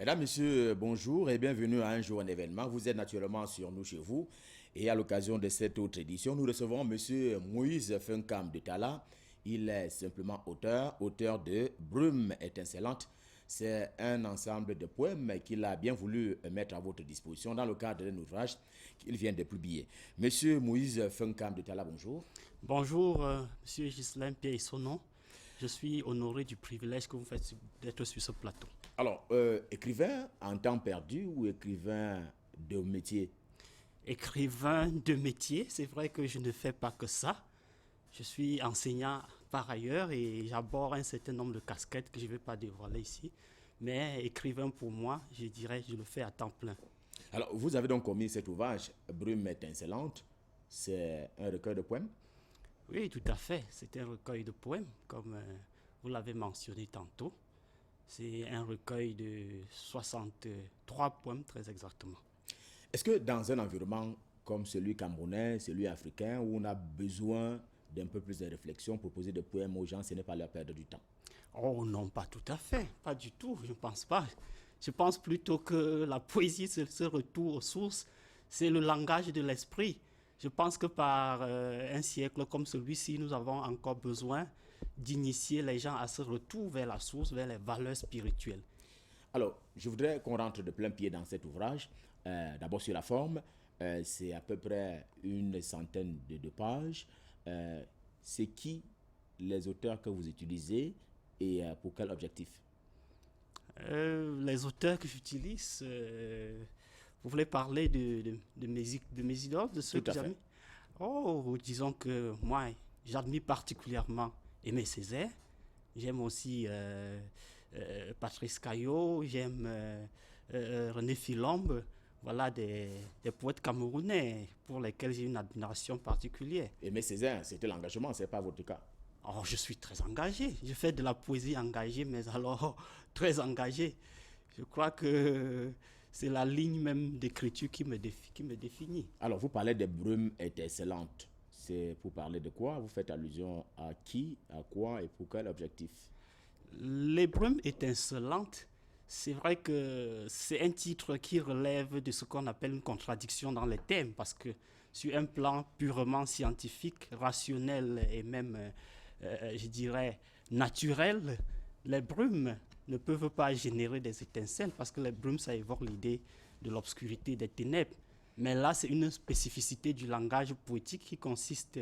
Mesdames, Messieurs, bonjour et bienvenue à un jour en événement. Vous êtes naturellement sur nous chez vous. Et à l'occasion de cette autre édition, nous recevons Monsieur Moïse Funkam de Tala. Il est simplement auteur de Brume étincelante. C'est un ensemble de poèmes qu'il a bien voulu mettre à votre disposition dans le cadre d'un ouvrage qu'il vient de publier. Monsieur Moïse Funkam de Tala, bonjour. Bonjour, Monsieur Ghislain Pierre Sonon. Je suis honoré du privilège que vous faites d'être sur ce plateau. Alors, écrivain en temps perdu ou écrivain de métier? Écrivain de métier, c'est vrai que je ne fais pas que ça. Je suis enseignant par ailleurs et j'aborde un certain nombre de casquettes que je ne vais pas dévoiler ici. Mais écrivain pour moi, je dirais, je le fais à temps plein. Alors, vous avez donc commis cet ouvrage, Brume étincelante. C'est un recueil de poèmes. Oui, tout à fait. C'est un recueil de poèmes, comme vous l'avez mentionné tantôt. C'est un recueil de 63 poèmes, très exactement. Est-ce que dans un environnement comme celui camerounais, celui africain, où on a besoin d'un peu plus de réflexion pour poser des poèmes aux gens, ce n'est pas leur perdre du temps? Oh non, pas tout à fait, pas du tout, je ne pense pas. Je pense plutôt que la poésie, c'est ce retour aux sources, c'est le langage de l'esprit. Je pense que par un siècle comme celui-ci, nous avons encore besoin d'initier les gens à ce retour vers la source, vers les valeurs spirituelles. Alors, je voudrais qu'on rentre de plein pied dans cet ouvrage. D'abord sur la forme, c'est à peu près une centaine de pages. C'est qui les auteurs que vous utilisez et pour quel objectif? Les auteurs que j'utilise, vous voulez parler de mes idoles, de ceux Tout que à fait. j'aime. Oh, disons que moi, j'admire particulièrement Aimé Césaire. J'aime aussi Patrice Caillot, j'aime René Philombe. Voilà des poètes camerounais pour lesquels j'ai une admiration particulière. Aimé Césaire, c'était l'engagement, ce n'est pas votre cas. Oh, je suis très engagé. Je fais de la poésie engagée, mais alors très engagé. Je crois que c'est la ligne même d'écriture qui me définit. Alors, vous parlez des brumes étincelantes. C'est pour parler de quoi? Vous faites allusion à qui, à quoi et pour quel objectif? Les brumes étincelantes, c'est vrai que c'est un titre qui relève de ce qu'on appelle une contradiction dans les thèmes, parce que sur un plan purement scientifique, rationnel et même, je dirais, naturel, les brumes ne peuvent pas générer des étincelles, parce que les brumes, ça évoque l'idée de l'obscurité, des ténèbres. Mais là, c'est une spécificité du langage poétique qui consiste,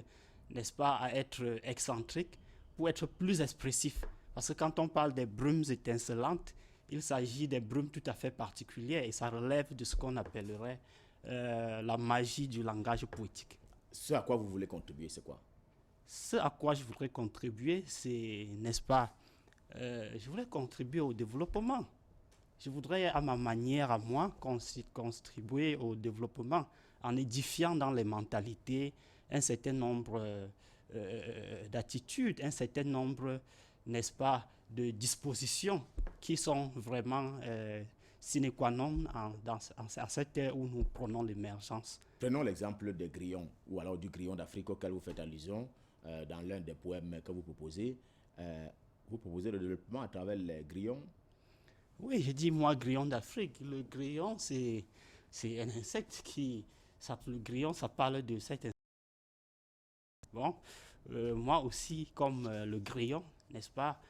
n'est-ce pas, à être excentrique pour être plus expressif. Parce que quand on parle des brumes étincelantes, il s'agit des brumes tout à fait particulières et ça relève de ce qu'on appellerait la magie du langage poétique. Ce à quoi vous voulez contribuer, c'est quoi? Ce à quoi je voudrais contribuer, c'est, n'est-ce pas, je voudrais contribuer au développement. Je voudrais, à ma manière, à moi, contribuer au développement en édifiant dans les mentalités un certain nombre d'attitudes, un certain nombre, n'est-ce pas, de dispositions qui sont vraiment sine qua non à cette ère où nous prenons l'émergence. Prenons l'exemple des grillons, ou alors du grillon d'Afrique auquel vous faites allusion dans l'un des poèmes que vous proposez. Vous proposez le développement à travers les grillons. Oui, j'ai dit moi grillon d'Afrique. Le grillon, c'est un insecte qui... le grillon, ça parle de cet insecte. Bon, moi aussi, comme le grillon, n'est-ce pas,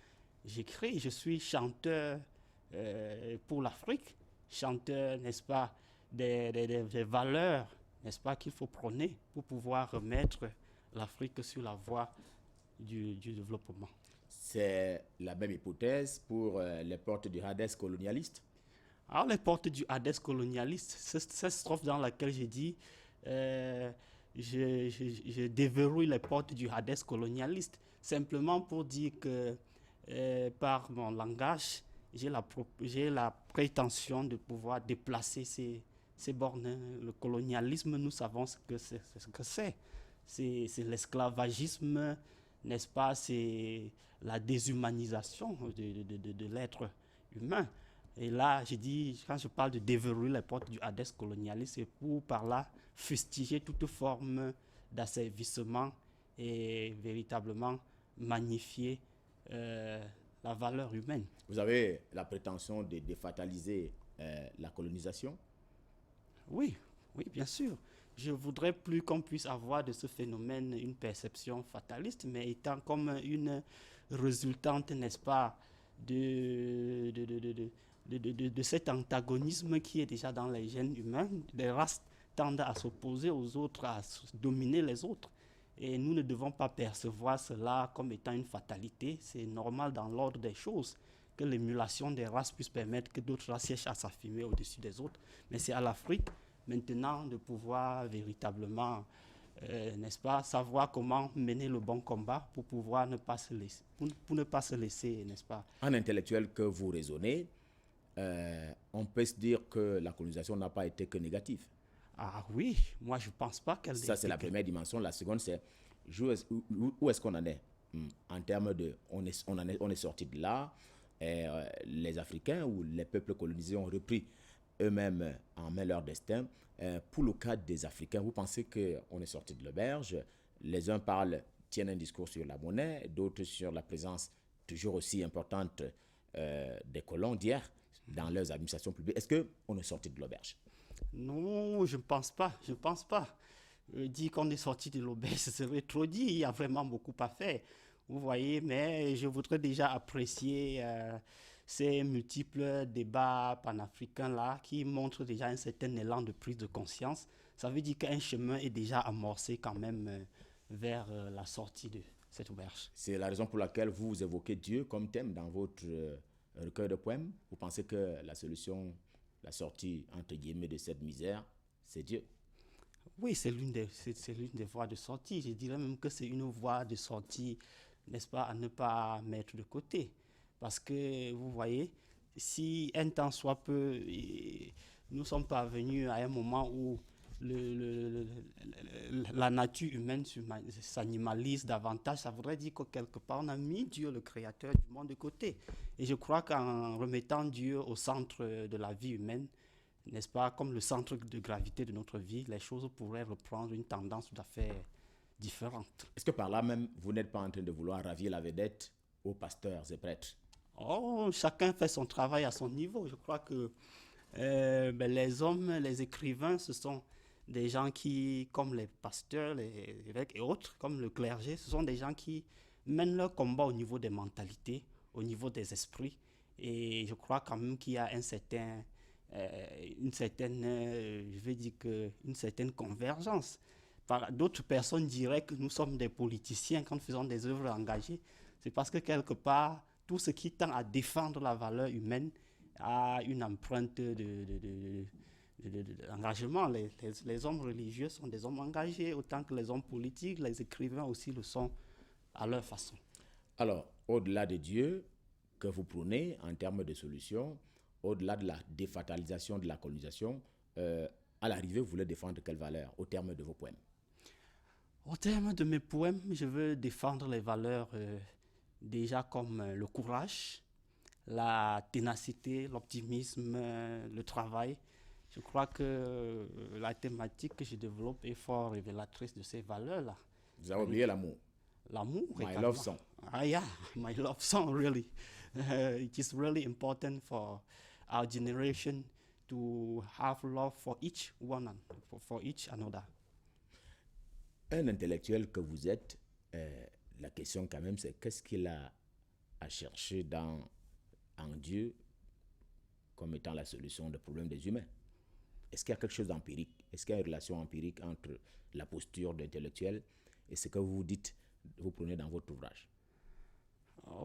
j'écris, je suis chanteur pour l'Afrique, chanteur, n'est-ce pas, des valeurs, n'est-ce pas, qu'il faut prôner pour pouvoir remettre l'Afrique sur la voie du développement. C'est la même hypothèse pour les portes du Hadès colonialiste. Alors, les portes du Hadès colonialiste, c'est cette strophe dans laquelle j'ai dit euh, je déverrouille les portes du Hadès colonialiste, simplement pour dire que par mon langage, j'ai la prétention de pouvoir déplacer ces bornes. Le colonialisme, nous savons ce que c'est. C'est l'esclavagisme, n'est-ce pas? C'est la déshumanisation de l'être humain. Et là, j'ai dit, quand je parle de déverrouiller les portes du Hadès colonialiste, c'est pour par là fustiger toute forme d'asservissement et véritablement magnifier la valeur humaine. Vous avez la prétention de défataliser la colonisation? Oui, oui, bien sûr. Je voudrais plus qu'on puisse avoir de ce phénomène une perception fataliste, mais étant comme une résultante, n'est-ce pas, de cet antagonisme qui est déjà dans les gènes humains. Les races tendent à s'opposer aux autres, à dominer les autres. Et nous ne devons pas percevoir cela comme étant une fatalité. C'est normal dans l'ordre des choses que l'émulation des races puisse permettre que d'autres races cherchent à s'affirmer au-dessus des autres. Mais c'est à l'Afrique maintenant de pouvoir véritablement, n'est-ce pas, savoir comment mener le bon combat pour pouvoir ne pas se laisser, pour ne pas se laisser, n'est-ce pas. En intellectuel que vous raisonnez, on peut se dire que la colonisation n'a pas été que négative. Ah oui, moi je ne pense pas qu'elle Ça, c'est la première dimension. La seconde, c'est où est-ce qu'on en est en termes de... On est sorti de là. Et, les Africains ou les peuples colonisés ont repris eux-mêmes en main leur destin. Pour le cas des Africains, vous pensez qu'on est sorti de l'auberge? Les uns tiennent un discours sur la monnaie, d'autres sur la présence toujours aussi importante des colons d'hier dans leurs administrations publiques. Est-ce qu'on est sorti de l'auberge? Non, je ne pense pas, je ne pense pas. Dire qu'on est sorti de l'auberge, ce serait trop dit, il y a vraiment beaucoup à faire. Vous voyez, mais je voudrais déjà apprécier ces multiples débats panafricains-là qui montrent déjà un certain élan de prise de conscience. Ça veut dire qu'un chemin est déjà amorcé quand même vers la sortie de cette auberge. C'est la raison pour laquelle vous évoquez Dieu comme thème dans votre recueil de poèmes. Vous pensez que la solution, la sortie, entre guillemets, de cette misère, c'est Dieu? Oui, c'est l'une des voies de sortie. Je dirais même que c'est une voie de sortie, n'est-ce pas, à ne pas mettre de côté. Parce que, vous voyez, si un temps soit peu, nous sommes parvenus à un moment où la nature humaine s'animalise davantage, ça voudrait dire que quelque part, on a mis Dieu, le créateur du monde, de côté. Et je crois qu'en remettant Dieu au centre de la vie humaine, n'est-ce pas, comme le centre de gravité de notre vie, les choses pourraient reprendre une tendance tout à fait différente. Est-ce que par là même, vous n'êtes pas en train de vouloir ravir la vedette aux pasteurs et prêtres? Oh, chacun fait son travail à son niveau. Je crois que les hommes, les écrivains, ce sont des gens qui, comme les pasteurs, les évêques et autres, comme le clergé, ce sont des gens qui mènent leur combat au niveau des mentalités, au niveau des esprits. Et je crois quand même qu'il y a une certaine, je vais dire que, une certaine convergence. D'autres personnes diraient que nous sommes des politiciens quand nous faisons des œuvres engagées. C'est parce que quelque part, tout ce qui tend à défendre la valeur humaine a une empreinte d'engagement. Les hommes religieux sont des hommes engagés, autant que les hommes politiques, les écrivains aussi le sont à leur façon. Alors, au-delà de Dieu que vous prônez en termes de solutions, au-delà de la défatalisation de la colonisation, à l'arrivée, vous voulez défendre quelles valeurs au terme de vos poèmes? Au terme de mes poèmes, je veux défendre les valeurs déjà comme le courage, la ténacité, l'optimisme, le travail. Je crois que la thématique que je développe est fort révélatrice de ces valeurs-là. Vous avez oublié l'amour. L'amour, My love song. Ah yeah, my love song, really. It is really important for our generation to have love for each one and for each another. Un intellectuel que vous êtes, la question quand même, c'est qu'est-ce qu'il a à chercher en Dieu comme étant la solution des problèmes des humains? Est-ce qu'il y a quelque chose d'empirique? Est-ce qu'il y a une relation empirique entre la posture d'intellectuel et ce que vous dites, vous prenez dans votre ouvrage?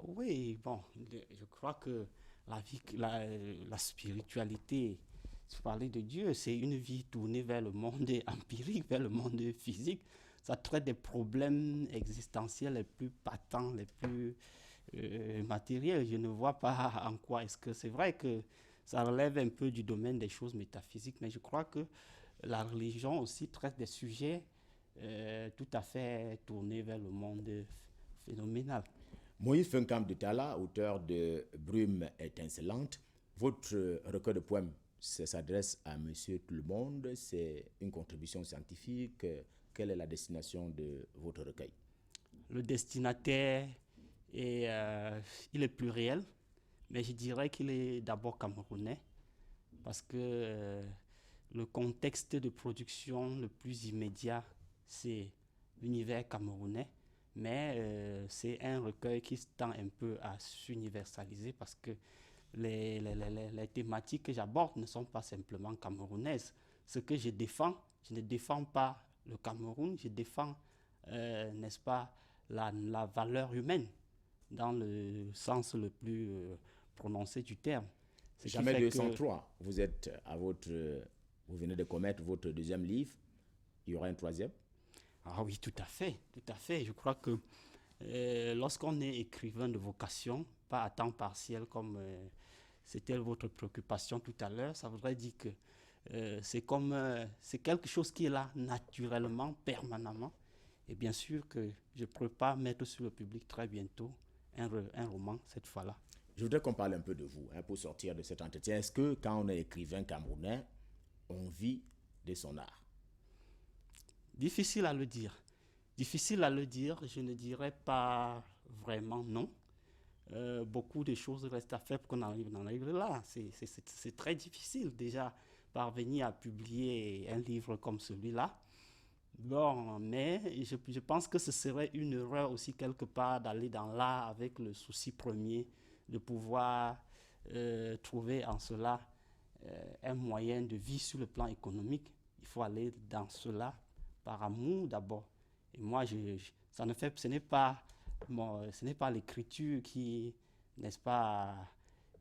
Oui, bon, je crois que la spiritualité, si vous parlez de Dieu, c'est une vie tournée vers le monde empirique, vers le monde physique. Ça traite des problèmes existentiels les plus patents, les plus matériels. Je ne vois pas en quoi est-ce que c'est vrai que ça relève un peu du domaine des choses métaphysiques, mais je crois que la religion aussi traite des sujets tout à fait tournés vers le monde phénoménal. Moïse Funcam de Tala, auteur de Brume étincelante, votre recueil de poèmes s'adresse à Monsieur Tout le Monde, c'est une contribution scientifique. Quelle est la destination de votre recueil? Le destinataire, il est pluriel, mais je dirais qu'il est d'abord camerounais. parce que le contexte de production le plus immédiat, c'est l'univers camerounais, mais c'est un recueil qui tend un peu à s'universaliser parce que les thématiques que j'aborde ne sont pas simplement camerounaises. Ce que je défends, je ne défends pas le Cameroun, je défends, n'est-ce pas, la valeur humaine dans le sens le plus prononcé du terme. Ce qui Jamais fait que 203. Vous êtes à votre, vous venez de commettre votre deuxième livre. Il y aura un troisième. ah oui, tout à fait, tout à fait. Je crois que lorsqu'on est écrivain de vocation, pas à temps partiel comme c'était votre préoccupation tout à l'heure, ça voudrait dire que c'est quelque chose qui est là naturellement, permanemment. Et bien sûr que je ne peux pas mettre sur le public très bientôt un roman cette fois-là. Je voudrais qu'on parle un peu de vous pour sortir de cet entretien. Est-ce que quand on est écrivain camerounais, on vit de son art? Difficile à le dire. Difficile à le dire, je ne dirais pas vraiment non. Beaucoup de choses restent à faire pour qu'on en arrive là. C'est très difficile déjà parvenir à publier un livre comme celui-là. Bon, mais je pense que ce serait une erreur aussi quelque part d'aller dans l'art avec le souci premier de pouvoir trouver en cela un moyen de vie sur le plan économique. Il faut aller dans cela par amour d'abord. Et moi, ça ne fait, ce n'est pas l'écriture qui, n'est-ce pas,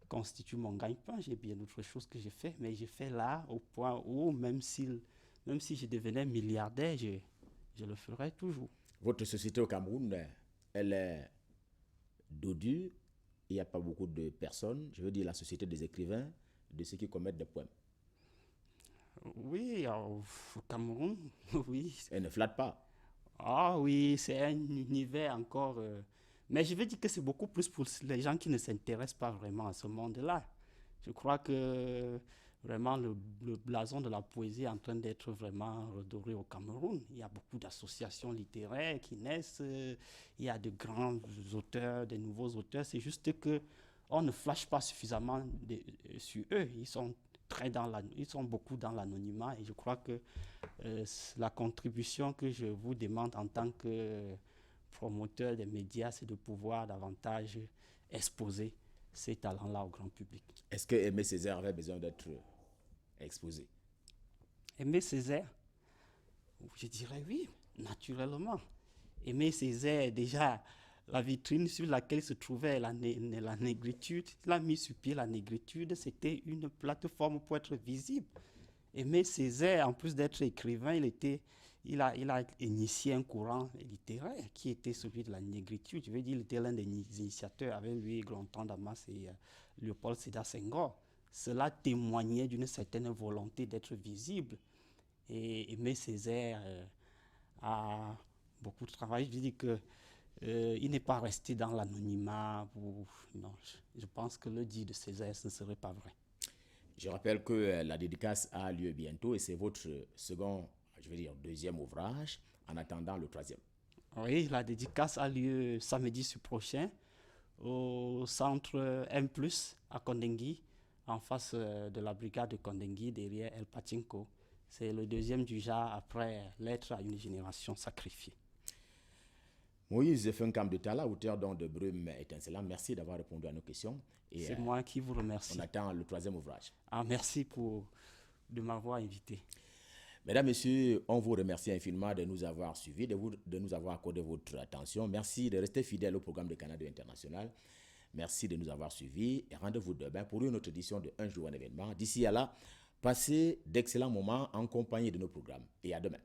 constitue mon gagne-pain. J'ai bien d'autres choses que j'ai fait, mais j'ai fait là au point où même si je devenais milliardaire, je le ferais toujours. Votre société au Cameroun, elle est dodue. Il n'y a pas beaucoup de personnes, je veux dire la société des écrivains, de ceux qui commettent des poèmes. Oui, au Cameroun, oui. Elle ne flatte pas. Ah oui, c'est un univers encore. Mais je veux dire que c'est beaucoup plus pour les gens qui ne s'intéressent pas vraiment à ce monde-là. Je crois que vraiment le blason de la poésie est en train d'être vraiment redoré au Cameroun. Il y a beaucoup d'associations littéraires qui naissent. Il y a de grands auteurs, de nouveaux auteurs. C'est juste que on ne flash pas suffisamment sur eux. Ils sont beaucoup dans l'anonymat et je crois que la contribution que je vous demande en tant que promoteur des médias, c'est de pouvoir davantage exposer ces talents-là au grand public. Est-ce que Aimé Césaire avait besoin d'être exposé? Aimé Césaire, je dirais oui, naturellement. Aimé Césaire, déjà, la vitrine sur laquelle se trouvait la négritude, il a mis sur pied la négritude, c'était une plateforme pour être visible. Aimé Césaire, en plus d'être écrivain, il a initié un courant littéraire qui était celui de la négritude. Je veux dire, il était l'un des initiateurs avec lui, Glonton Damas et Léopold Sédar Senghor. Cela témoignait d'une certaine volonté d'être visible. Et Aimé Césaire a beaucoup travaillé. Je dis que il n'est pas resté dans l'anonymat. Non, je pense que le dit de Césaire, ce ne serait pas vrai. Je rappelle que la dédicace a lieu bientôt et c'est votre second, je veux dire, deuxième ouvrage, en attendant le troisième. Oui, la dédicace a lieu samedi prochain au centre M+, à Kondengui, en face de la brigade de Kondengui, derrière El Pachinko. C'est le deuxième du genre après Lettre à une génération sacrifiée. Moïse Fenkam de Tala, auteur de Brume étincelant, merci d'avoir répondu à nos questions. C'est moi qui vous remercie. On attend le troisième ouvrage. Merci de m'avoir invité. Mesdames, Messieurs, on vous remercie infiniment de nous avoir suivis, de nous avoir accordé votre attention. Merci de rester fidèle au programme de Canada International. Merci de nous avoir suivis et rendez-vous demain pour une autre édition de Un jour un événement. D'ici à là, passez d'excellents moments en compagnie de nos programmes et à demain.